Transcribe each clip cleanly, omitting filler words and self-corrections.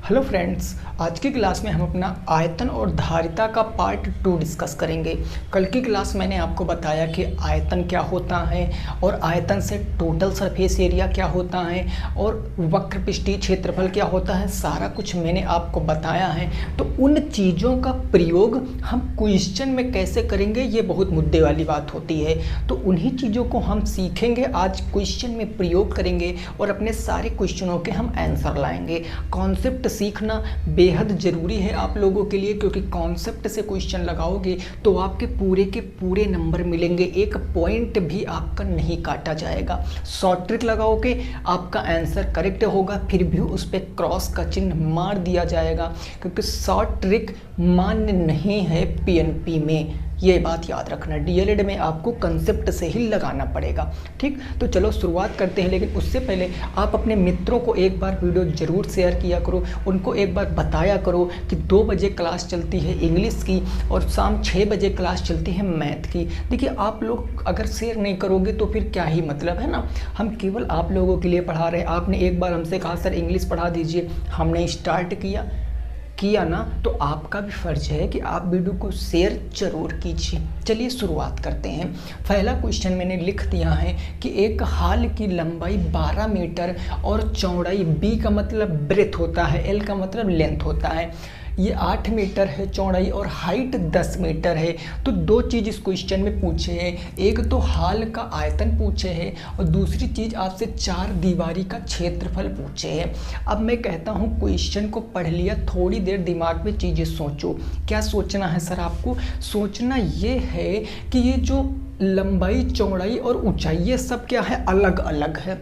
Hello friends, आज की class में हम अपना आयतन और धारिता का पार्ट 2 डिस्कस करेंगे। कल की क्लास मैंने आपको बताया कि आयतन क्या होता है और आयतन से टोटल सरफेस एरिया क्या होता है और वक्र पृष्ठीय क्षेत्रफल क्या होता है, सारा कुछ मैंने आपको बताया है। तो उन चीज़ों का प्रयोग हम क्वेश्चन में कैसे करेंगे, ये बहुत मुद्दे वाली बात होती है। तो उन्हीं चीज़ों को हम सीखेंगे, आज क्वेश्चन में प्रयोग करेंगे और अपने सारे क्वेश्चनों के हम आंसर लाएंगे। कॉन्सेप्ट सीखना बेहद ज़रूरी है आप लोगों के लिए, क्योंकि कॉन्सेप्ट से क्वेश्चन लगाओगे तो आपके पूरे के पूरे नंबर मिलेंगे, एक पॉइंट भी आपका नहीं काटा जाएगा। शॉर्ट ट्रिक लगाओगे आपका आंसर करेक्ट होगा, फिर भी उस पर क्रॉस का चिन्ह मार दिया जाएगा, क्योंकि शॉर्ट ट्रिक मान्य नहीं है पीएनपी में। ये बात याद रखना, डीएलएड में आपको कंसेप्ट से ही लगाना पड़ेगा। ठीक, तो चलो शुरुआत करते हैं। लेकिन उससे पहले आप अपने मित्रों को एक बार वीडियो ज़रूर शेयर किया करो, उनको एक बार बताया करो कि 2 बजे क्लास चलती है इंग्लिश की और शाम 6 बजे क्लास चलती है मैथ की। देखिए, आप लोग अगर शेयर नहीं करोगे तो फिर क्या ही मतलब है ना। हम केवल आप लोगों के लिए पढ़ा रहे हैं। आपने एक बार हमसे कहा सर इंग्लिश पढ़ा दीजिए, हमने स्टार्ट किया ना, तो आपका भी फर्ज है कि आप वीडियो को शेयर जरूर कीजिए। चलिए शुरुआत करते हैं। पहला क्वेश्चन मैंने लिख दिया है कि एक हाल की लंबाई 12 मीटर और चौड़ाई, बी का मतलब ब्रेथ होता है, एल का मतलब लेंथ होता है, ये 8 मीटर है चौड़ाई और हाइट 10 मीटर है। तो दो चीज़ इस क्वेश्चन में पूछे हैं, एक तो हाल का आयतन पूछे हैं और दूसरी चीज़ आपसे 4 दीवारी का क्षेत्रफल पूछे हैं। अब मैं कहता हूँ क्वेश्चन को पढ़ लिया, थोड़ी देर दिमाग में चीज़ें सोचो। क्या सोचना है सर आपको? सोचना ये है कि ये जो लंबाई चौड़ाई और ऊंचाई ये सब क्या है, अलग अलग है,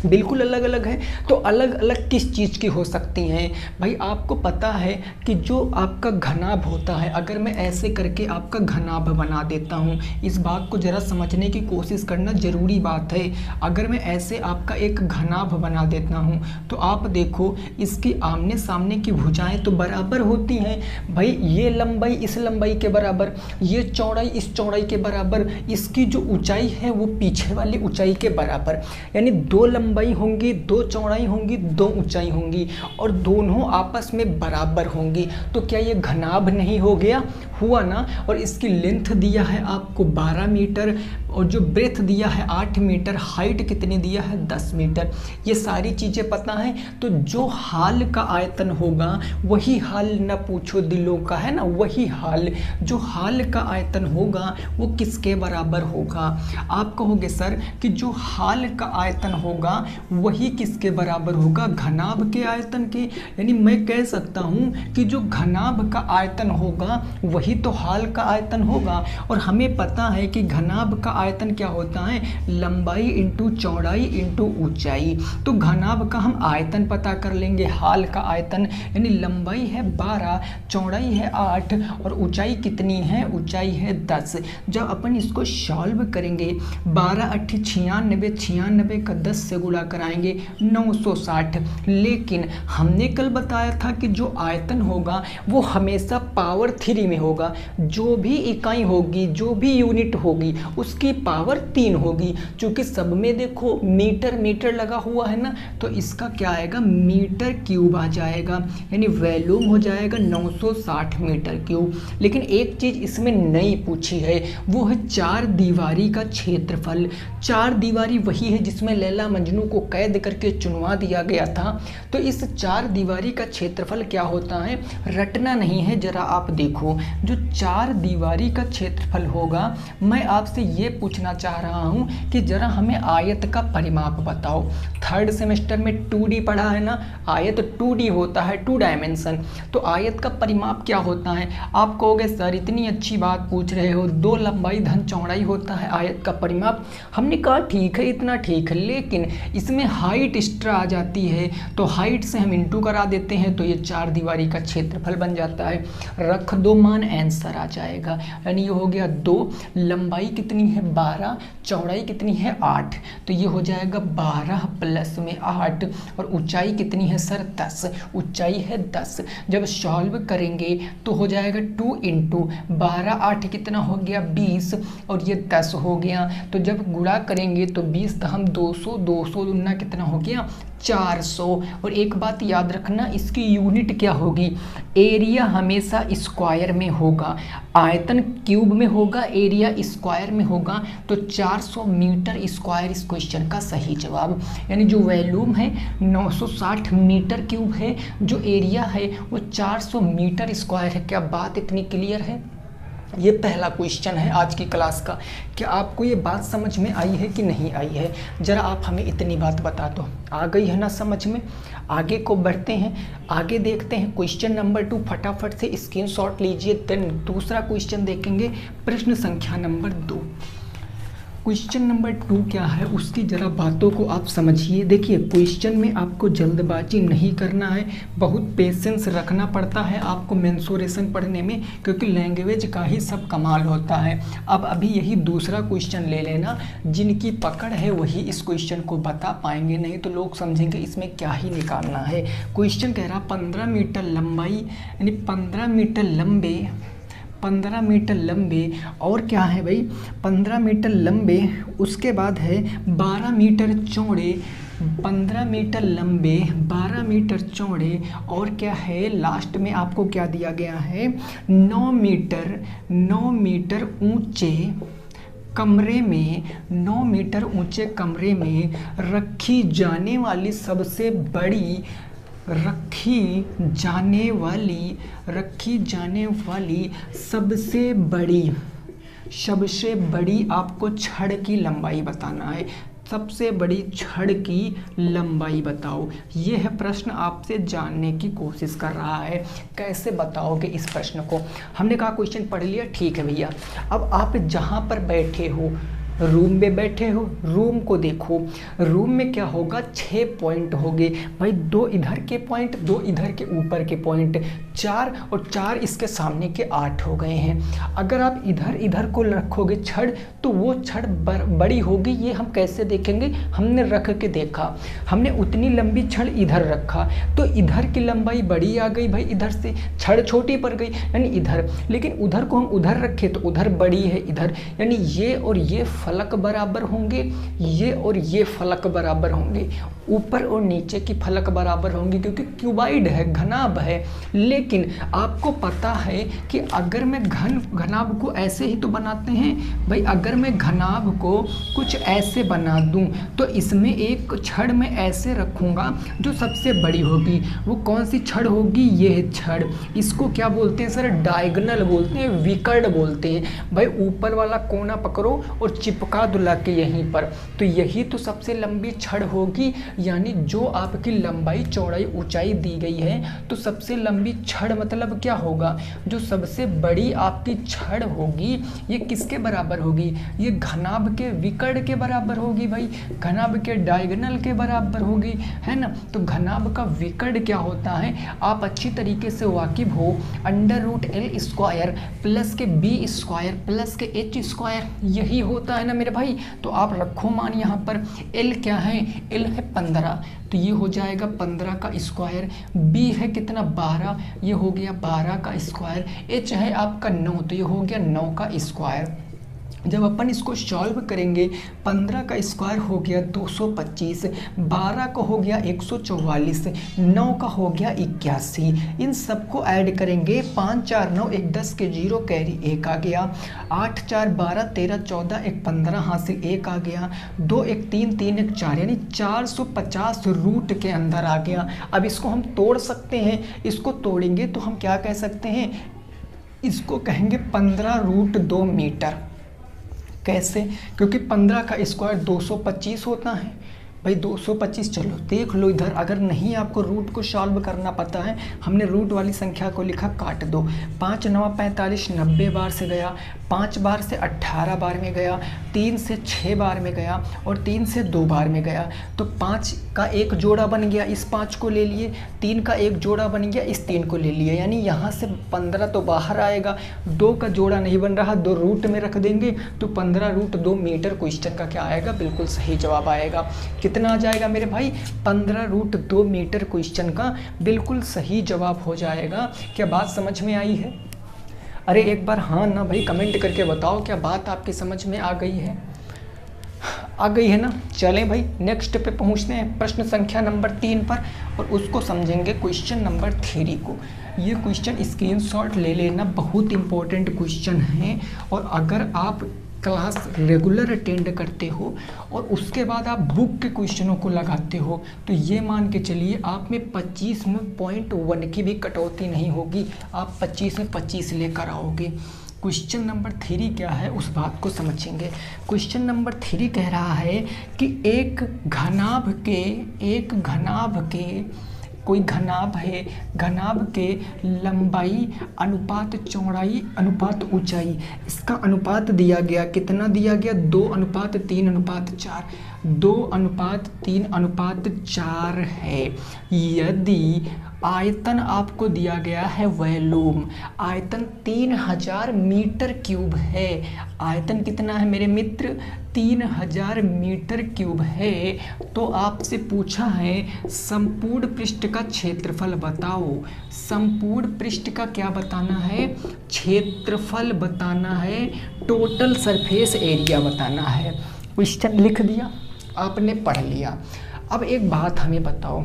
बिल्कुल अलग अलग है। तो अलग अलग किस चीज़ की हो सकती हैं भाई? आपको पता है कि जो आपका घनाभ होता है, अगर मैं ऐसे करके आपका घनाभ बना देता हूँ, इस बात को ज़रा समझने की कोशिश करना ज़रूरी बात है। अगर मैं ऐसे आपका एक घनाभ बना देता हूँ तो आप देखो इसकी आमने सामने की भुजाएं तो बराबर होती हैं भाई। ये लंबाई इस लंबाई के बराबर, ये चौड़ाई इस चौड़ाई के बराबर, इसकी जो ऊंचाई है वो पीछे वाली ऊंचाई के बराबर, यानी 2 लंबाई होंगी, 2 चौड़ाई होंगी, 2 ऊंचाई होंगी और दोनों आपस में बराबर होंगी। तो क्या ये घनाभ नहीं हो गया? हुआ ना। और इसकी लेंथ दिया है आपको 12 मीटर और जो ब्रेथ दिया है 8 मीटर, हाइट कितनी दिया है 10 मीटर। ये सारी चीज़ें पता है। तो जो हाल का आयतन होगा वही हाल, न पूछो दिलों का, है ना, वही हाल, जो हाल का आयतन होगा वो किसके बराबर होगा? आप कहोगे सर कि जो हाल का आयतन होगा वही किसके बराबर होगा? घनाभ के आयतन के। यानी मैं कह सकता हूँ कि जो घनाभ का आयतन होगा वही तो हाल का आयतन होगा। और हमें पता है कि घनाभ का आयतन क्या होता है, लंबाई इंटू चौड़ाई इंटू ऊंचाई। तो घनाभ का हम आयतन पता कर लेंगे, हाल का आयतन, यानी लंबाई है 12, चौड़ाई है 8 और ऊंचाई कितनी है? ऊंचाई है 10। जब अपन इसको सॉल्व करेंगे 12 8 96, 96 का 10 से गुणा कराएंगे 960। लेकिन हमने कल बताया था कि जो आयतन होगा वो हमेशा पावर 3 में होगा। जो भी इकाई होगी, जो भी यूनिट होगी, उसकी पावर 3 होगी। चूंकि सब में देखो मीटर मीटर लगा हुआ है ना, तो इसका क्या आएगा, मीटर क्यूब आ जाएगा, यानी वॉल्यूम हो जाएगा 960 मीटर क्यूब। लेकिन एक चीज़ इसमें नहीं पूछी है, वो है 4 दीवारी का क्षेत्रफल। 4 दीवारी वही है जिसमें लैला मजनू को कैद करके चुनवा दिया गया था। तो इस 4 दीवारी का क्षेत्रफल क्या होता है, रटना नहीं है, जरा आप देखो। जो 4 दीवारी का क्षेत्रफल होगा, मैं आपसे ये पूछना चाह रहा हूँ कि जरा हमें आयत का परिमाप बताओ। 3rd सेमेस्टर में 2D पढ़ा है ना, आयत 2D होता है, 2 डायमेंशन। तो आयत का परिमाप क्या होता है? आप कहोगे सर इतनी अच्छी बात पूछ रहे हो, 2 लंबाई धन चौड़ाई होता है आयत का परिमाप। हमने कहा ठीक है, इतना ठीक है, लेकिन इसमें हाइट एक्स्ट्रा आ जाती है, तो हाइट से हम इंटू करा देते हैं तो ये 4 दीवारी का क्षेत्रफल बन जाता है। रख दो मान, आंसर आ जाएगा। यानी ये हो गया 2, लंबाई कितनी है 12, चौड़ाई कितनी है 8, तो ये हो जाएगा 12 प्लस में 8 और ऊंचाई कितनी है सर 10, ऊंचाई है 10। जब सॉल्व करेंगे तो हो जाएगा 2 इंटू 12 8 कितना हो गया 20 और ये 10 हो गया। तो जब गुणा करेंगे तो 20 हम 200, 200 दुना कितना हो गया 400। और एक बात याद रखना, इसकी यूनिट क्या होगी, एरिया हमेशा स्क्वायर में होगा। आयतन क्यूब में होगा, एरिया स्क्वायर में होगा। तो 400 मीटर स्क्वायर इस क्वेश्चन का सही जवाब। यानी जो वॉल्यूम है 960 मीटर क्यूब है, जो एरिया है वो 400 मीटर स्क्वायर है। क्या बात इतनी क्लियर है? ये पहला क्वेश्चन है आज की क्लास का। क्या आपको ये बात समझ में आई है कि नहीं आई है? ज़रा आप हमें इतनी बात बता दो। आ गई है ना समझ में? आगे को बढ़ते हैं, आगे देखते हैं क्वेश्चन नंबर 2। फटाफट से स्क्रीनशॉट लीजिए। देन दूसरा क्वेश्चन देखेंगे, प्रश्न संख्या नंबर 2। क्वेश्चन नंबर 2 क्या है उसकी ज़रा बातों को आप समझिए। देखिए, क्वेश्चन में आपको जल्दबाजी नहीं करना है, बहुत पेशेंस रखना पड़ता है आपको मेंसुरेशन पढ़ने में, क्योंकि लैंग्वेज का ही सब कमाल होता है। अब अभी यही दूसरा क्वेश्चन ले लेना, जिनकी पकड़ है वही इस क्वेश्चन को बता पाएंगे, नहीं तो लोग समझेंगे इसमें क्या ही निकालना है। क्वेश्चन कह रहा 15 मीटर लंबाई, यानी 15 मीटर लंबे और क्या है भाई, 15 मीटर लंबे, उसके बाद है 12 मीटर चौड़े, 15 मीटर लंबे 12 मीटर चौड़े, और क्या है लास्ट में आपको क्या दिया गया है, 9 मीटर ऊंचे कमरे में, 9 मीटर ऊंचे कमरे में रखी जाने वाली सबसे सबसे बड़ी आपको छड़ की लंबाई बताना है। सबसे बड़ी छड़ की लंबाई बताओ। ये है प्रश्न, आपसे जानने की कोशिश कर रहा है। कैसे बताओगे इस प्रश्न को? हमने कहा क्वेश्चन पढ़ लिया, ठीक है भैया। अब आप जहाँ पर बैठे हो, रूम में बैठे हो, रूम को देखो। रूम में क्या होगा, 6 पॉइंट होंगे भाई, 2 इधर के पॉइंट, 2 इधर के ऊपर के पॉइंट, 4 और 4 इसके सामने के 8 हो गए हैं। अगर आप इधर को रखोगे छड़, तो वो छड़ बड़ी होगी। ये हम कैसे देखेंगे, हमने रख के देखा, हमने उतनी लंबी छड़ इधर रखा तो इधर की लंबाई बड़ी आ गई भाई, इधर से छड़ छोटी पड़ गई, यानी इधर। लेकिन उधर को हम उधर रखे तो उधर बड़ी है इधर, यानी ये और ये फलक बराबर होंगे, ये और ये फलक बराबर होंगे, ऊपर और नीचे की फलक बराबर होंगी, क्योंकि क्यूबाइड है, घनाभ है। लेकिन आपको पता है कि अगर मैं घनाभ को ऐसे ही तो बनाते हैं भाई, अगर मैं घनाभ को कुछ ऐसे बना दूं तो इसमें एक छड़ में ऐसे रखूंगा जो सबसे बड़ी होगी। वो कौन सी छड़ होगी, ये छड़। इसको क्या बोलते हैं सर, डायगोनल बोलते हैं, विकर्ण बोलते हैं। भाई ऊपर वाला कोना पकड़ो और चिपका दुला के यहीं पर, तो यही तो सबसे लंबी छड़ होगी। यानी जो आपकी लंबाई चौड़ाई ऊंचाई दी गई है, तो सबसे लंबी छड़ मतलब क्या होगा, जो सबसे बड़ी आपकी छड़ होगी ये किसके बराबर होगी, ये घनाभ के विकर्ण के बराबर होगी भाई, घनाभ के डायगोनल के बराबर होगी, है ना। तो घनाभ का विकर्ण क्या होता है, आप अच्छी तरीके से वाकिफ हो, √L² प्लस के B² प्लस के H², यही होता है ना मेरे भाई। तो आप रखो मान यहाँ पर L क्या है, L है 15, तो ये हो जाएगा 15 का स्क्वायर। B है कितना, 12, ये हो गया 12 का स्क्वायर। H है आपका 9, तो ये हो गया 9 का स्क्वायर। जब अपन इसको सॉल्व करेंगे, 15 का स्क्वायर हो गया 225, 12 का हो गया 144, 9 का हो गया 81। इन सबको ऐड करेंगे, 5 4 9 1 10 के 0 कैरी 1 आ गया, 8 4 12 13 14 1 15 हासिल 1 आ गया, 2 1 3 3 1 4, यानी 450 रूट के अंदर आ गया। अब इसको हम तोड़ सकते हैं, इसको तोड़ेंगे तो हम क्या कह सकते हैं, इसको कहेंगे 15√2 मीटर। कैसे, क्योंकि 15 का स्क्वायर 225 होता है भाई, 225। चलो देख लो इधर, अगर नहीं आपको रूट को सॉल्व करना पता है, हमने रूट वाली संख्या को लिखा, काट दो। 5 9 45, 90 बार से गया, 5 बार से 18 बार में गया, 3 से 6 बार में गया, और 3 से 2 बार में गया। तो 5 का एक जोड़ा बन गया, इस 5 को ले लिए, 3 का एक जोड़ा बन गया, इस 3 को ले लिए, यानी यहाँ से 15 तो बाहर आएगा, 2 का जोड़ा नहीं बन रहा, 2 रूट में रख देंगे, तो 15√2 मीटर क्वेश्चन का क्या आएगा, बिल्कुल सही जवाब आएगा। कितना आ जाएगा मेरे भाई, 15√2 मीटर क्वेश्चन का बिल्कुल सही जवाब हो जाएगा। क्या बात समझ में आई है? अरे एक बार हाँ ना भाई कमेंट करके बताओ, क्या बात आपकी समझ में आ गई है? आ गई है ना। चलें भाई नेक्स्ट पे पहुंचते हैं, प्रश्न संख्या नंबर 3 पर, और उसको समझेंगे क्वेश्चन नंबर 3 को। ये क्वेश्चन स्क्रीनशॉट ले लेना, बहुत इंपॉर्टेंट क्वेश्चन है। और अगर आप क्लास रेगुलर अटेंड करते हो और उसके बाद आप बुक के क्वेश्चनों को लगाते हो, तो ये मान के चलिए आप में 25 में .1 की भी कटौती नहीं होगी, आप 25 में 25 लेकर आओगे। क्वेश्चन नंबर 3 क्या है उस बात को समझेंगे। क्वेश्चन नंबर 3 कह रहा है कि एक घनाभ के कोई घनाभ है, घनाभ के लंबाई अनुपात चौड़ाई अनुपात ऊंचाई, इसका अनुपात दिया गया, कितना दिया गया, 2:3:4, 2:3:4 है। यदि आयतन आपको दिया गया है वॉल्यूम, आयतन 3000 मीटर क्यूब है, आयतन कितना है मेरे मित्र, 3000 मीटर क्यूब है, तो आपसे पूछा है संपूर्ण पृष्ठ का क्षेत्रफल बताओ। संपूर्ण पृष्ठ का क्या बताना है, क्षेत्रफल बताना है, टोटल सरफेस एरिया बताना है। क्वेश्चन लिख दिया, आपने पढ़ लिया। अब एक बात हमें बताओ,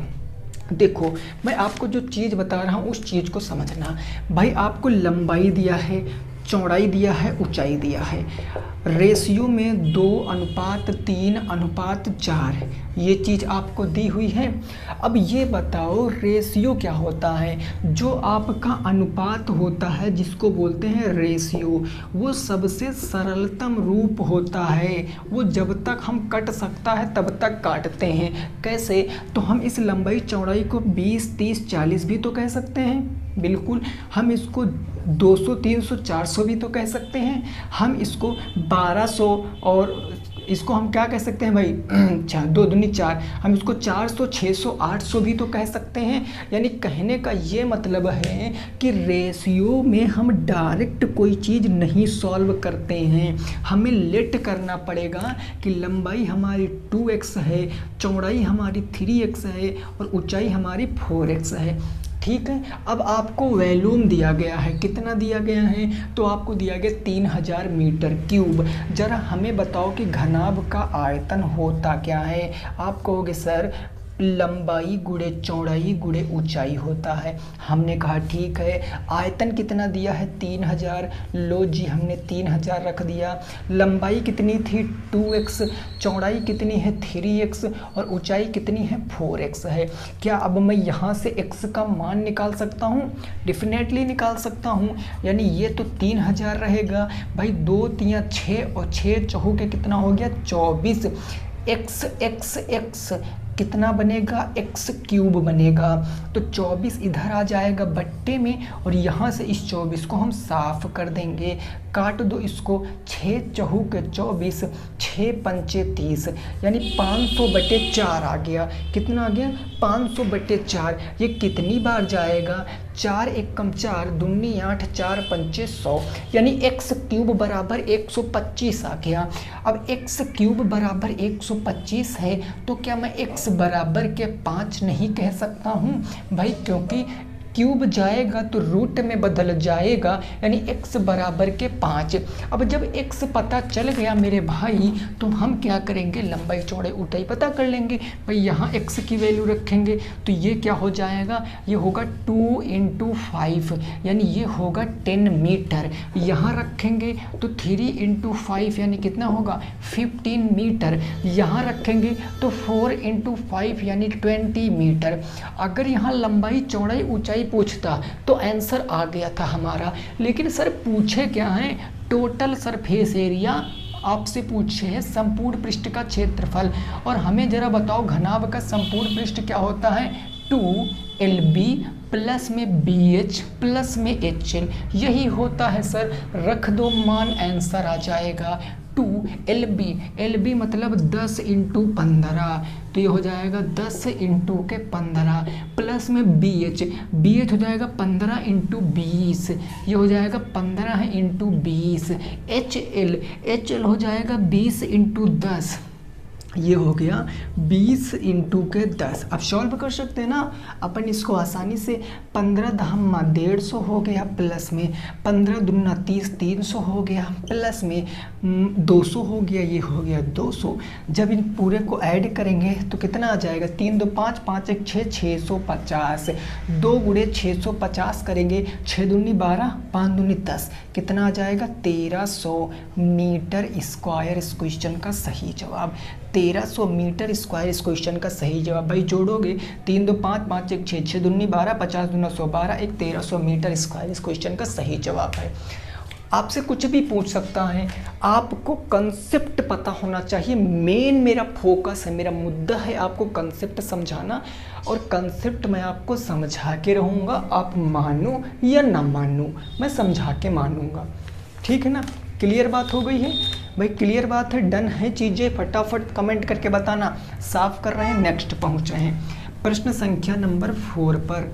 देखो मैं आपको जो चीज़ बता रहा हूँ उस चीज़ को समझना। भाई आपको लंबाई दिया है, चौड़ाई दिया है, ऊंचाई दिया है, रेशियो में 2:3:4 ये चीज़ आपको दी हुई है। अब ये बताओ रेशियो क्या होता है, जो आपका अनुपात होता है जिसको बोलते हैं रेशियो, वो सबसे सरलतम रूप होता है, वो जब तक हम कट सकता है तब तक काटते हैं। कैसे, तो हम इस लंबाई चौड़ाई को 20, 30, 40 भी तो कह सकते हैं, बिल्कुल। हम इसको 200, 300, 400 भी तो कह सकते हैं, हम इसको 1200, और इसको हम क्या कह सकते हैं भाई, 2 दूनी 4, हम इसको 400, 600, 800 भी तो कह सकते हैं। यानी कहने का ये मतलब है कि रेशियो में हम डायरेक्ट कोई चीज़ नहीं सॉल्व करते हैं, हमें लेट करना पड़ेगा कि लंबाई हमारी 2x है, चौड़ाई हमारी 3x है और ऊंचाई हमारी 4x है। ठीक है, अब आपको वॉल्यूम दिया गया है, कितना दिया गया है, तो आपको दिया गया 3000 मीटर क्यूब। जरा हमें बताओ कि घनाभ का आयतन होता क्या है। आप कहोगे सर लंबाई गुणे चौड़ाई गुणे ऊंचाई होता है। हमने कहा ठीक है, आयतन कितना दिया है 3000, लो जी हमने 3000 रख दिया। लंबाई कितनी थी 2x, चौड़ाई कितनी है 3x और ऊंचाई कितनी है 4x है। क्या अब मैं यहाँ से x का मान निकाल सकता हूँ? डेफिनेटली निकाल सकता हूँ। यानी ये तो 3000 रहेगा भाई, 2 3 6 और 6 चौके के कितना हो गया 24, x कितना बनेगा, x क्यूब बनेगा। तो 24 इधर आ जाएगा बट्टे में, और यहाँ से इस 24 को हम साफ कर देंगे, काट दो इसको, 6 चौके 24, 6 पंचे 30, यानी 500/4 आ गया। कितना आ गया 500/4। ये कितनी बार जाएगा, 4 एकम 4, दूनी 8, 4 पंचे 100, यानी x क्यूब बराबर 125 आ गया। अब x क्यूब बराबर 125 है, तो क्या मैं x बराबर के 5 नहीं कह सकता हूँ भाई, क्योंकि क्यूब जाएगा तो रूट में बदल जाएगा, यानी x बराबर के 5। अब जब x पता चल गया मेरे भाई, तो हम क्या करेंगे, लंबाई चौड़ाई ऊंचाई पता कर लेंगे भाई। यहाँ x की वैल्यू रखेंगे तो ये क्या हो जाएगा, ये होगा 2 × 5, यानी ये होगा 10 मीटर। यहाँ रखेंगे तो 3 × 5 यानी कितना होगा 15 मीटर। यहाँ रखेंगे तो 4 × 5 यानी 20 मीटर। अगर यहाँ लंबाई चौड़ाई ऊंचाई पूछता तो आंसर आ गया था हमारा, लेकिन सर पूछे क्या है, टोटल सरफेस एरिया आपसे पूछे है, संपूर्ण पृष्ठ का क्षेत्रफल। और हमें जरा बताओ घनाभ का संपूर्ण पृष्ठ क्या होता है, 2LB प्लस में BH प्लस में HL, यही होता है सर। रख दो मान, आंसर आ जाएगा 2LB मतलब 10 × 15, तो ये हो जाएगा 10 × 15 प्लस में BH हो जाएगा 15 × 20, ये हो जाएगा 15 × 20। HL हो जाएगा 20 × 10, ये हो गया 20 इंटू के 10। अब सॉल्व कर सकते हैं ना अपन इसको आसानी से। 15 दहम 150 हो गया, प्लस में 15 दूना 30, 300 हो गया, प्लस में 200 हो गया, ये हो गया 200। जब इन पूरे को ऐड करेंगे तो कितना आ जाएगा, 3 2 5, 5 1 6, 650। 2 गुणे 650 करेंगे, 6 दूनी 12, 5 दूनी 10, कितना आ जाएगा 1300 मीटर स्क्वायर। इस क्वेश्चन का सही जवाब 1300 मीटर स्क्वायर इस क्वेश्चन का सही जवाब। भाई जोड़ोगे 3 2 5, 5 1 6, 6 दूनी 12, 50 दूना 100, 12 एक 1300 मीटर स्क्वायर इस क्वेश्चन का सही जवाब है। आपसे कुछ भी पूछ सकता है, आपको कंसेप्ट पता होना चाहिए। मेन मेरा फोकस है, मेरा मुद्दा है आपको कंसेप्ट समझाना, और कंसेप्ट मैं आपको समझा के रहूँगा। आप मानो या ना मानो, मैं समझा के मानूंगा, ठीक है ना। क्लियर बात हो गई है भाई, क्लियर बात है, डन है चीज़ें। फटाफट कमेंट करके बताना। साफ कर रहे हैं, नेक्स्ट पहुँच रहे हैं। प्रश्न संख्या नंबर 4 पर।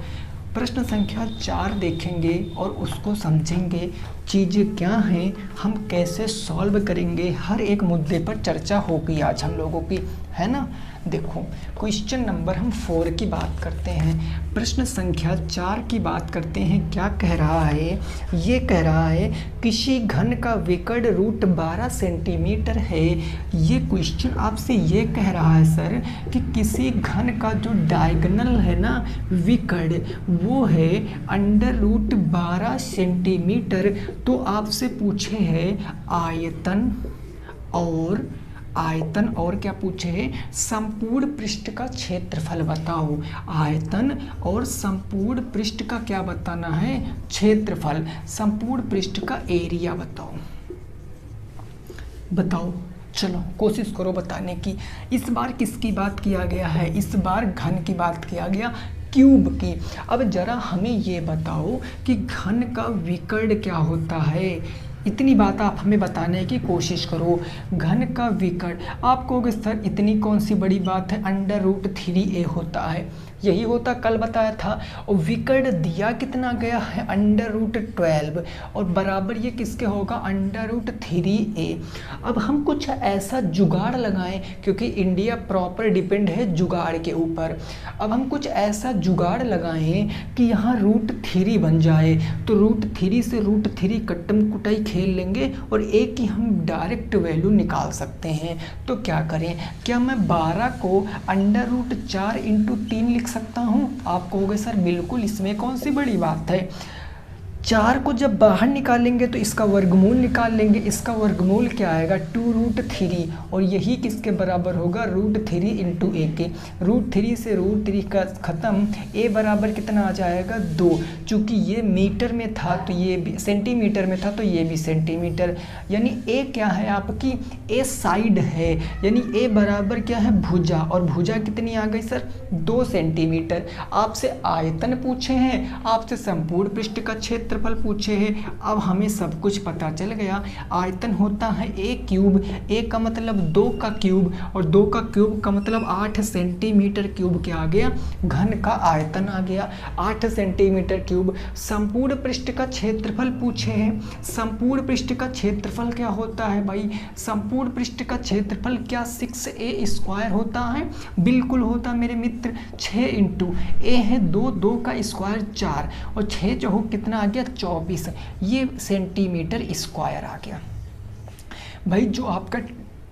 प्रश्न संख्या 4 देखेंगे और उसको समझेंगे चीज़ें क्या हैं, हम कैसे सॉल्व करेंगे। हर एक मुद्दे पर चर्चा होगी आज हम लोगों की, है ना। देखो क्वेश्चन नंबर हम 4 की बात करते हैं, प्रश्न संख्या 4 की बात करते हैं। क्या कह रहा है, ये कह रहा है किसी घन का विकर्ण रूट 12 सेंटीमीटर है। ये क्वेश्चन आपसे ये कह रहा है सर कि किसी घन का जो डायगोनल है ना विकर्ण, वो है अंडर रूट 12 सेंटीमीटर। तो आपसे पूछे है आयतन और क्या पूछे है, संपूर्ण पृष्ठ का क्षेत्रफल बताओ। आयतन और संपूर्ण पृष्ठ का क्या बताना है, क्षेत्रफल। संपूर्ण पृष्ठ का एरिया बताओ। चलो कोशिश करो बताने की। इस बार किसकी बात किया गया है, इस बार घन की बात किया गया, क्यूब की। अब जरा हमें ये बताओ कि घन का विकर्ण क्या होता है। इतनी बात आप हमें बताने की कोशिश करो। घन का विकर्ण, आप कहोगे सर इतनी कौन सी बड़ी बात है, अंडर रूट 3a होता है, यही होता, कल बताया था। और विकर्ण दिया कितना गया है, अंडर रूट 12, और बराबर ये किसके होगा, अंडर रूट 3a। अब हम कुछ ऐसा जुगाड़ लगाएं, क्योंकि इंडिया प्रॉपर डिपेंड है जुगाड़ के ऊपर। अब हम कुछ ऐसा जुगाड़ लगाएं कि यहाँ रूट 3 बन जाए, तो रूट 3 से रूट 3 कट्टम कुटाई खेल लेंगे और एक की हम डायरेक्ट वैल्यू निकाल सकते हैं। तो क्या करें, क्या मैं 12 को अंडर रूट 4 इंटू 3 लिख सकता हूँ। आप कहोगे सर बिल्कुल, इसमें कौन सी बड़ी बात है। 4 को जब बाहर निकालेंगे तो इसका वर्गमूल निकाल लेंगे। इसका वर्गमूल क्या आएगा, 2 रूट 3, और यही किसके बराबर होगा, रूट 3 इंटू ए के। रूट 3 से रूट 3 का ख़त्म, ए बराबर कितना आ जाएगा 2। चूँकि ये मीटर में था तो ये भी सेंटीमीटर में था, तो ये भी सेंटीमीटर। यानी ए क्या है आपकी, ए साइड है, यानी ए बराबर क्या है, भुजा। और भुजा कितनी आ गई सर, 2 सेंटीमीटर। आपसे आयतन पूछे हैं, आपसे संपूर्ण पृष्ठ का क्षेत्रफल पूछे हैं। अब हमें सब कुछ पता चल गया। आयतन होता है ए क्यूब, ए का मतलब 2 का क्यूब, और 2 का क्यूब का मतलब 8 सेंटीमीटर क्यूब क्या आ गया, घन का आयतन आ गया 8 सेंटीमीटर क्यूब। संपूर्ण पृष्ठ का क्षेत्रफल पूछे हैं। संपूर्ण पृष्ठ का क्षेत्रफल क्या होता है भाई, संपूर्ण पृष्ठ का क्षेत्रफल क्या 6a स्क्वायर होता है, बिल्कुल होता मेरे मित्र। 6 इंटू ए है 2, 2 का स्क्वायर 4, और 6 चौक कितना आ गया 24, ये सेंटीमीटर स्क्वायर आ गया। भाई जो आपका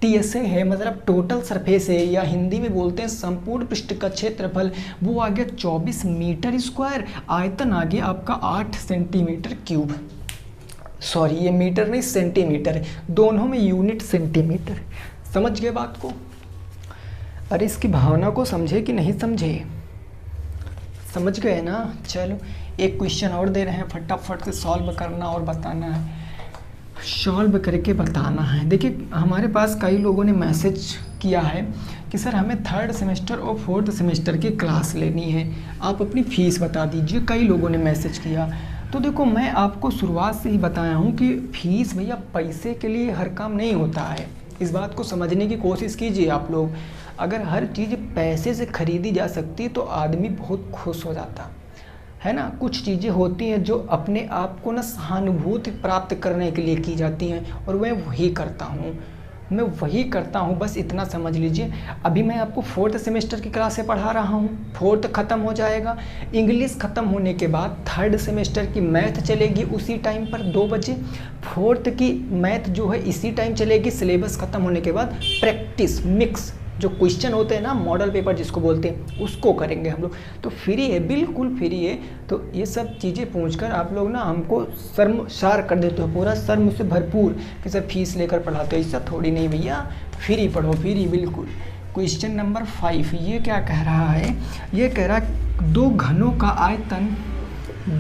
TSA है, मतलब टोटल सरफेस है, या हिंदी में बोलते हैं संपूर्ण पृष्ठ का क्षेत्रफल, वो आ गया 24 मीटर स्क्वायर। आयतन आ गया आपका 8 सेंटीमीटर क्यूब। सॉरी, ये मीटर नहीं सेंटीमीटर है, दोनों में यूनिट सेंटीमीटर। समझ गए बात को। अरे इसकी भावना को समझे कि नहीं समझे, समझ गए ना। चलो एक क्वेश्चन और दे रहे हैं, फटाफट से सॉल्व करना और बताना है, सॉल्व करके बताना है। देखिए हमारे पास कई लोगों ने मैसेज किया है कि सर हमें 3rd सेमेस्टर और 4th सेमेस्टर की क्लास लेनी है, आप अपनी फ़ीस बता दीजिए। कई लोगों ने मैसेज किया। तो देखो मैं आपको शुरुआत से ही बताया हूँ कि फ़ीस भैया पैसे के लिए हर काम नहीं होता है। इस बात को समझने की कोशिश कीजिए आप लोग। अगर हर चीज़ पैसे से खरीदी जा सकती तो आदमी बहुत खुश हो जाता, है ना। कुछ चीज़ें होती हैं जो अपने आप को ना सहानुभूति प्राप्त करने के लिए की जाती हैं, और मैं वही करता हूँ। मैं वही करता हूँ, बस इतना समझ लीजिए। अभी मैं आपको 4th सेमेस्टर की क्लास से पढ़ा रहा हूँ, 4th ख़त्म हो जाएगा, इंग्लिश ख़त्म होने के बाद 3rd सेमेस्टर की मैथ चलेगी उसी टाइम पर 2 बजे, 4th की मैथ जो है इसी टाइम चलेगी, सिलेबस ख़त्म होने के बाद प्रैक्टिस मिक्स जो क्वेश्चन होते हैं ना, मॉडल पेपर जिसको बोलते हैं, उसको करेंगे हम लोग। तो फ्री है, बिल्कुल फ्री है। तो ये सब चीज़ें पूछकर आप लोग ना हमको शर्मसार कर देते हो, पूरा शर्म से भरपूर कि सर फीस लेकर पढ़ाते हो। ऐसा थोड़ी नहीं भैया, फ्री पढ़ो, फ्री बिल्कुल। क्वेश्चन नंबर 5 ये क्या कह रहा है, ये कह रहा है 2 घनों का आयतन,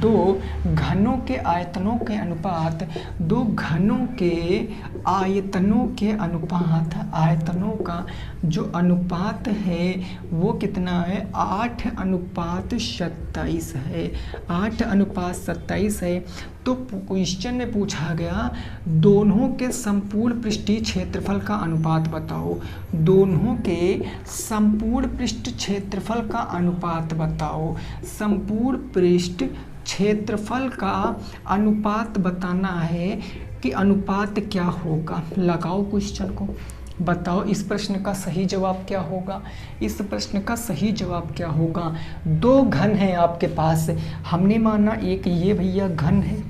2 घनों के आयतनों के अनुपात, 2 घनों के आयतनों के अनुपात, आयतनों का जो अनुपात है वो कितना है, 8:27 है, 8:27 है। तो क्वेश्चन में पूछा गया दोनों के संपूर्ण पृष्ठीय क्षेत्रफल का अनुपात बताओ, दोनों के संपूर्ण पृष्ठ क्षेत्रफल का अनुपात बताओ, संपूर्ण पृष्ठ क्षेत्रफल का अनुपात बताना है कि अनुपात क्या होगा। लगाओ क्वेश्चन को, बताओ इस प्रश्न का सही जवाब क्या होगा, इस प्रश्न का सही जवाब क्या होगा। 2 घन है आपके पास, हमने माना एक ये भैया घन है,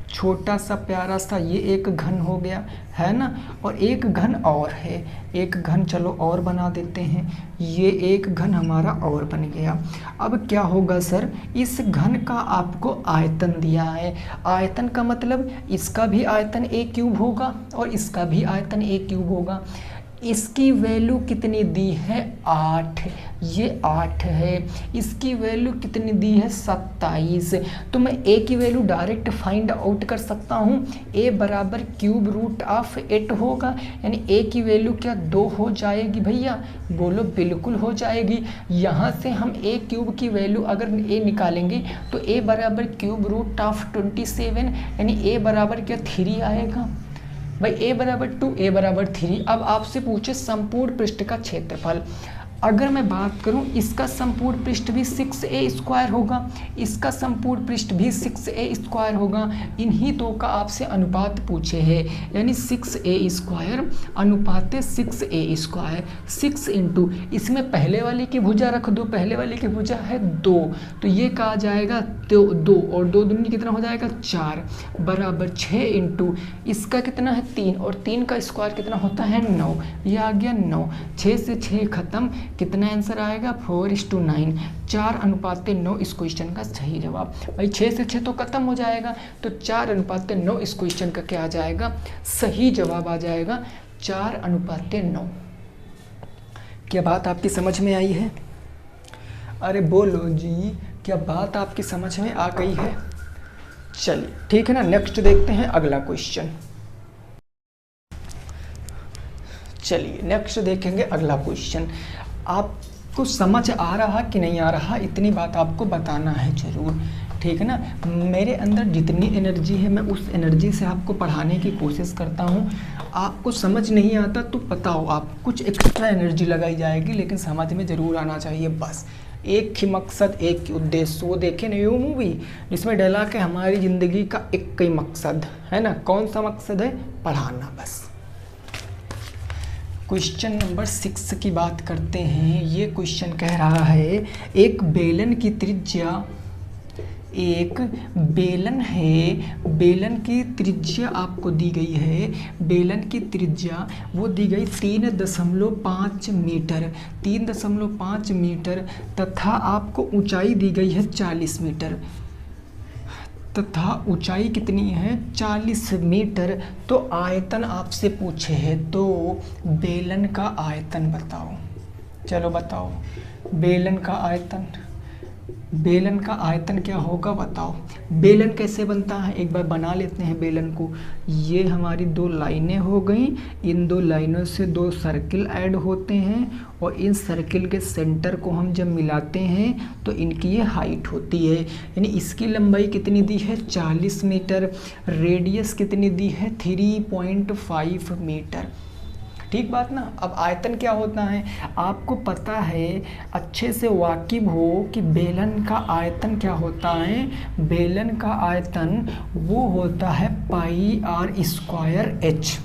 छोटा सा प्यारा सा ये एक घन हो गया है ना, और एक घन और है, एक घन चलो और बना देते हैं, ये एक घन हमारा और बन गया। अब क्या होगा सर, इस घन का आपको आयतन दिया है, आयतन का मतलब इसका भी आयतन a³ होगा और इसका भी आयतन a³ होगा। इसकी वैल्यू कितनी दी है, 8, ये 8 है, इसकी वैल्यू कितनी दी है, 27। तो मैं a की वैल्यू डायरेक्ट फाइंड आउट कर सकता हूँ, a बराबर √8 होगा, यानी a की वैल्यू क्या 2 हो जाएगी भैया, बोलो बिल्कुल हो जाएगी। यहाँ से हम a³ की वैल्यू अगर a निकालेंगे तो a बराबर √27, यानी a बराबर क्या 3 आएगा भाई, a बराबर 2, a बराबर 3। अब आपसे पूछे संपूर्ण पृष्ठ का क्षेत्रफल, अगर मैं बात करूं इसका संपूर्ण पृष्ठ भी 6a² होगा, इसका संपूर्ण पृष्ठ भी 6a² होगा, इन्हीं दो का आपसे अनुपात पूछे है, यानी 6a² अनुपात 6a², 6 इंटू इसमें पहले वाले की भुजा रख दो, पहले वाले की भुजा है 2, तो ये कहा जाएगा तो 2 और 2 दूनी कितना हो जाएगा 4 बराबर 6 इंटू इसका कितना है 3 और 3 का स्क्वायर कितना होता है 9, ये आ गया 9, 6 से 6 खत्म, कितना आंसर आएगा 4:9, 4:9 इस क्वेश्चन का सही जवाब। भाई 6 से 6 तो खत्म हो जाएगा, तो 4:9 इस क्वेश्चन का क्या आ जाएगा, सही जवाब आ जाएगा 4:9। क्या बात आपकी समझ में आई है? अरे बोलो जी, क्या बात आपकी समझ में आ गई है? चलिए ठीक है ना, नेक्स्ट देखते हैं अगला क्वेश्चन। चलिए नेक्स्ट देखेंगे अगला क्वेश्चन। आपको समझ आ रहा कि नहीं आ रहा, इतनी बात आपको बताना है ज़रूर, ठीक है ना। मेरे अंदर जितनी एनर्जी है मैं उस एनर्जी से आपको पढ़ाने की कोशिश करता हूँ। आपको समझ नहीं आता तो बताओ, आप कुछ एक्स्ट्रा एनर्जी लगाई जाएगी, लेकिन समझ में ज़रूर आना चाहिए। बस एक ही मकसद, एक ही उद्देश्य। वो देखे नहीं वो मूवी जिसमें डाला कि हमारी ज़िंदगी का एक ही मकसद है ना, कौन सा मकसद है, पढ़ाना। बस क्वेश्चन नंबर 6 की बात करते हैं। ये क्वेश्चन कह रहा है एक बेलन की त्रिज्या, एक बेलन है, बेलन की त्रिज्या आपको दी गई है, बेलन की त्रिज्या वो दी गई 3.5 मीटर, 3.5 मीटर, तथा आपको ऊंचाई दी गई है 40 मीटर, तथा ऊंचाई कितनी है 40 मीटर। तो आयतन आपसे पूछे है, तो बेलन का आयतन बताओ। चलो बताओ बेलन का आयतन, बेलन का आयतन क्या होगा बताओ। बेलन कैसे बनता है एक बार बना लेते हैं बेलन को। ये हमारी 2 लाइनें हो गई, इन 2 लाइनों से 2 सर्किल ऐड होते हैं और इन सर्किल के सेंटर को हम जब मिलाते हैं तो इनकी ये हाइट होती है। यानी इसकी लंबाई कितनी दी है 40 मीटर, रेडियस कितनी दी है 3.5 मीटर। ठीक बात ना। अब आयतन क्या होता है आपको पता है, अच्छे से वाकिफ हो कि बेलन का आयतन क्या होता है। बेलन का आयतन वो होता है πr²h,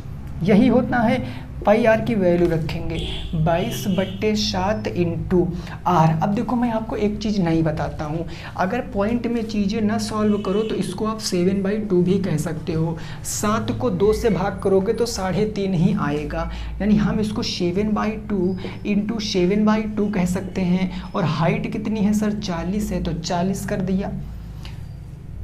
यही होता है पाई आर की वैल्यू रखेंगे 22/7 इंटू आर। अब देखो मैं आपको एक चीज़ नहीं बताता हूँ, अगर पॉइंट में चीज़ें ना सॉल्व करो तो इसको आप 7/2 भी कह सकते हो। 7 को 2 से भाग करोगे तो 3.5 ही आएगा, यानी हम इसको 7/2 इंटू 7/2 कह सकते हैं। और हाइट कितनी है सर 40 है, तो 40 कर दिया।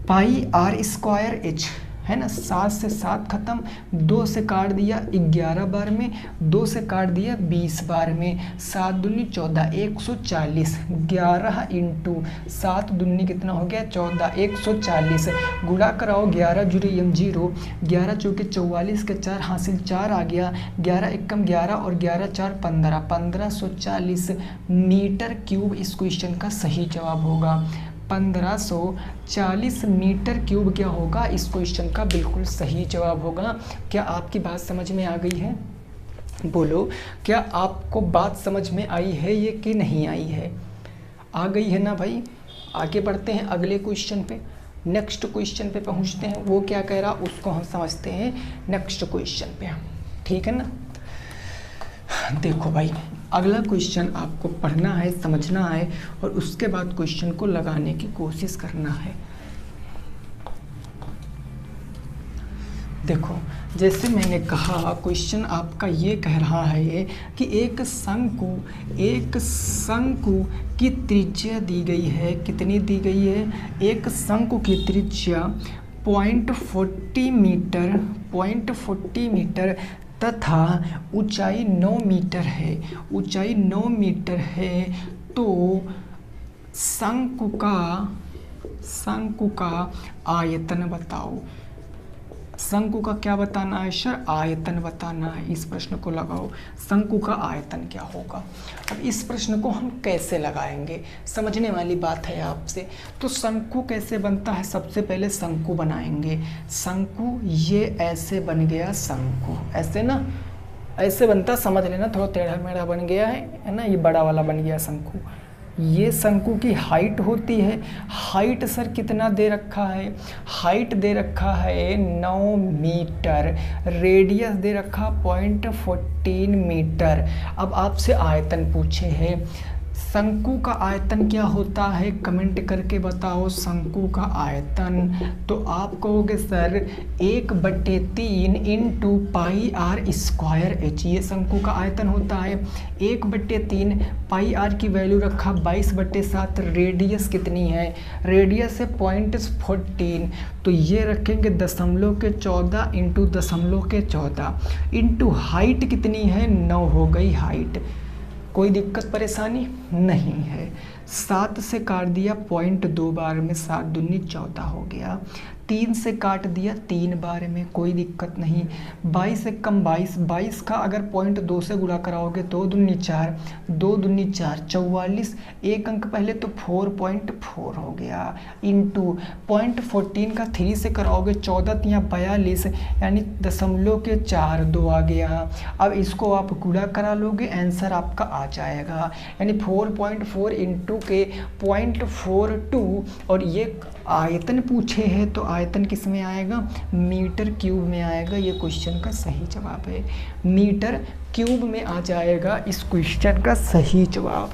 पाई आर स्क्वायर एच है ना, 7 से 7 खत्म, 2 से काट दिया 11 बार में, 2 से काट दिया 20 बार में, 7 दूनी 14, 140, 11 इंटू 7 दूनी कितना हो गया 14, 140 गुणा कराओ 11 जुड़ी एम 0, 11 चौके 44 के 4 हासिल 4 आ गया, 11 एकम 11 और 11 4 15, 1540 मीटर क्यूब इस क्वेश्चन का सही जवाब होगा। 1540 मीटर क्यूब क्या होगा इस क्वेश्चन का बिल्कुल सही जवाब होगा। क्या आपकी बात समझ में आ गई है? बोलो, क्या आपको बात समझ में आई है ये कि नहीं आई है? आ गई है ना भाई? आगे बढ़ते हैं अगले क्वेश्चन पे, नेक्स्ट क्वेश्चन पे पहुंचते हैं। वो क्या कह रहा उसको हम समझते हैं नेक्स्ट क्वेश्चन पे, ठीक है ना। देखो भाई, अगला क्वेश्चन आपको पढ़ना है, समझना है और उसके बाद क्वेश्चन को लगाने की कोशिश करना है। देखो, जैसे मैंने कहा क्वेश्चन आपका ये कह रहा है कि एक शंकु की त्रिज्या दी गई है। कितनी दी गई है? एक शंकु की त्रिज्या 0.40 मीटर तथा ऊंचाई 9 मीटर है। ऊंचाई 9 मीटर है तो शंकु का आयतन बताओ। शंकु का क्या बताना है सर? आयतन बताना है। इस प्रश्न को लगाओ, शंकु का आयतन क्या होगा। अब इस प्रश्न को हम कैसे लगाएंगे, समझने वाली बात है आपसे। तो शंकु कैसे बनता है? सबसे पहले शंकु बनाएंगे। शंकु ये ऐसे बन गया, शंकु ऐसे ना, ऐसे बनता, समझ लेना, थोड़ा टेढ़ा मेढ़ा बन गया है ना, ये बड़ा वाला बन गया शंकु। ये शंकु की हाइट होती है। हाइट सर कितना दे रखा है? हाइट दे रखा है 9 मीटर, रेडियस दे रखा 0.14 मीटर। अब आपसे आयतन पूछे हैं, शंकु का आयतन क्या होता है? कमेंट करके बताओ शंकु का आयतन। तो आप कहोगे sir 1/3 into pi R square H, ये शंकु का आयतन होता है। 1/3 पाई आर की वैल्यू रखा 22/7, रेडियस कितनी है? रेडियस है 0.14, तो ये रखेंगे 0.14 इंटू 0.14 इंटू हाइट कितनी है? 9 हो गई हाइट। कोई दिक्कत परेशानी नहीं है। 7 से काट दिया 0.2 बार में, 7 दूनी 14 हो गया। 3 से काट दिया 3 बार में, कोई दिक्कत नहीं। 22 से कम 22, 22 का अगर 0.2 से गुणा कराओगे 2 दूनी 4, 2 दूनी 4, 44, एक अंक पहले तो 4.4 हो गया, इंटू 0.14 का 3 से कराओगे 14 या 42, यानी 0.42 आ गया। अब इसको आप गुणा करा लोगे, आंसर आपका आ जाएगा, यानी 4.4 इंटू के 0.42। और ये आयतन पूछे हैं तो आयतन किस में आएगा? मीटर क्यूब में आएगा। ये क्वेश्चन का सही जवाब है, मीटर क्यूब में आ जाएगा इस क्वेश्चन का सही जवाब।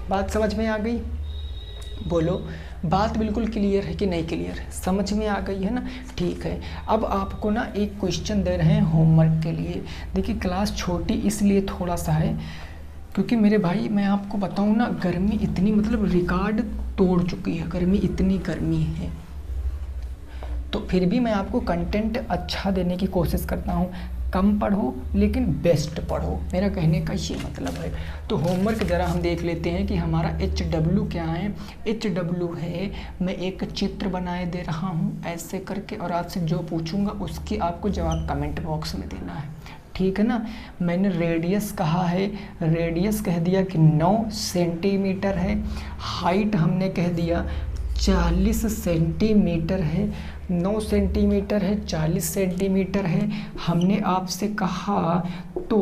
बात समझ में आ गई? बोलो, बात बिल्कुल क्लियर है कि नहीं क्लियर है? समझ में आ गई है ना? ठीक है। अब आपको ना एक क्वेश्चन दे रहे हैं होमवर्क के लिए। देखिए क्लास छोटी इसलिए थोड़ा सा है क्योंकि मेरे भाई मैं आपको बताऊं ना, गर्मी इतनी मतलब रिकॉर्ड तोड़ चुकी है, गर्मी इतनी गर्मी है, तो फिर भी मैं आपको कंटेंट अच्छा देने की कोशिश करता हूँ। कम पढ़ो लेकिन बेस्ट पढ़ो, मेरा कहने का ये मतलब है। तो होमवर्क ज़रा हम देख लेते हैं कि हमारा HW क्या है। HW है, मैं एक चित्र बनाए दे रहा हूँ ऐसे करके, और आपसे जो पूछूंगा उसकी आपको जवाब कमेंट बॉक्स में देना है, ठीक है ना। मैंने रेडियस कहा है, रेडियस कह दिया कि 9 सेंटीमीटर है। हाइट हमने कह दिया 40 सेंटीमीटर है। 9 सेंटीमीटर है, 40 सेंटीमीटर है। हमने आपसे कहा तो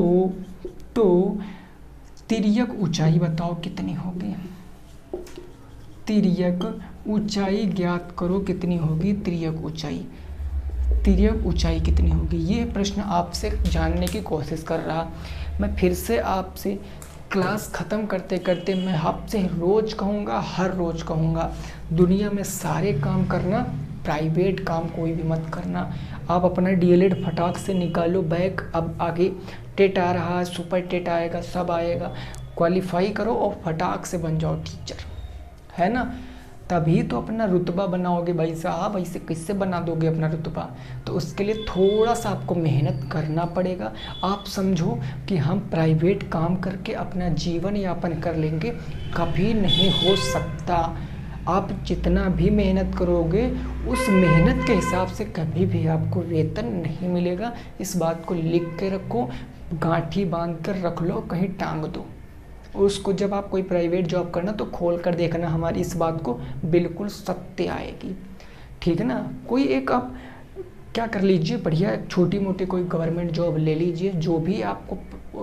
तिर्यक ऊंचाई बताओ कितनी होगी। तिर्यक ऊंचाई ज्ञात करो कितनी होगी तिर्यक ऊंचाई। तिर्यक ऊंचाई कितनी होगी? ये प्रश्न आपसे जानने की कोशिश कर रहा। मैं फिर से आपसे क्लास ख़त्म करते करते मैं आपसे रोज़ कहूँगा, हर रोज़ कहूँगा, दुनिया में सारे काम करना, प्राइवेट काम कोई भी मत करना। आप अपना डीएलएड फटाक से निकालो बैक, अब आगे टेट आ रहा है, सुपर टेट आएगा, सब आएगा, क्वालिफाई करो और फटाक से बन जाओ टीचर, है ना? तभी तो अपना रुतबा बनाओगे भाई साहब, ऐसे कैसे बना दोगे अपना रुतबा? तो उसके लिए थोड़ा सा आपको मेहनत करना पड़ेगा। आप समझो कि हम प्राइवेट काम करके अपना जीवन यापन कर लेंगे, कभी नहीं हो सकता। आप जितना भी मेहनत करोगे उस मेहनत के हिसाब से कभी भी आपको वेतन नहीं मिलेगा। इस बात को लिख के रखो, गांठी बांध कर रख लो, कहीं टांग दो उसको। जब आप कोई प्राइवेट जॉब करना तो खोल कर देखना, हमारी इस बात को बिल्कुल सत्य आएगी, ठीक है ना? कोई एक आप क्या कर लीजिए, बढ़िया एक छोटी मोटी कोई गवर्नमेंट जॉब ले लीजिए, जो भी आपको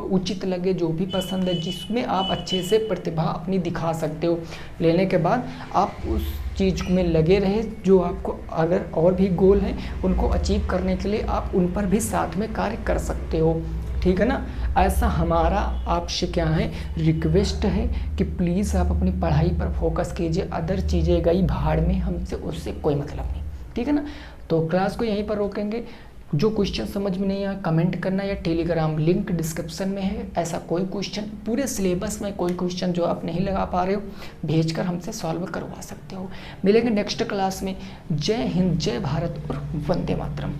उचित लगे, जो भी पसंद है, जिसमें आप अच्छे से प्रतिभा अपनी दिखा सकते हो। लेने के बाद आप उस चीज़ में लगे रहे, जो आपको अगर और भी गोल हैं उनको अचीव करने के लिए आप उन पर भी साथ में कार्य कर सकते हो, ठीक है ना? ऐसा हमारा आपसे क्या है, रिक्वेस्ट है कि प्लीज़ आप अपनी पढ़ाई पर फोकस कीजिए। अदर चीज़ें गई भाड़ में, हमसे उससे कोई मतलब नहीं, ठीक है ना? तो क्लास को यहीं पर रोकेंगे। जो क्वेश्चन समझ में नहीं आया कमेंट करना, या टेलीग्राम लिंक डिस्क्रिप्शन में है। ऐसा कोई क्वेश्चन पूरे सिलेबस में कोई क्वेश्चन जो आप नहीं लगा पा रहे हो, भेजकर हमसे सॉल्व करवा सकते हो। मिलेंगे नेक्स्ट क्लास में। जय हिंद, जय भारत और वंदे मातरम।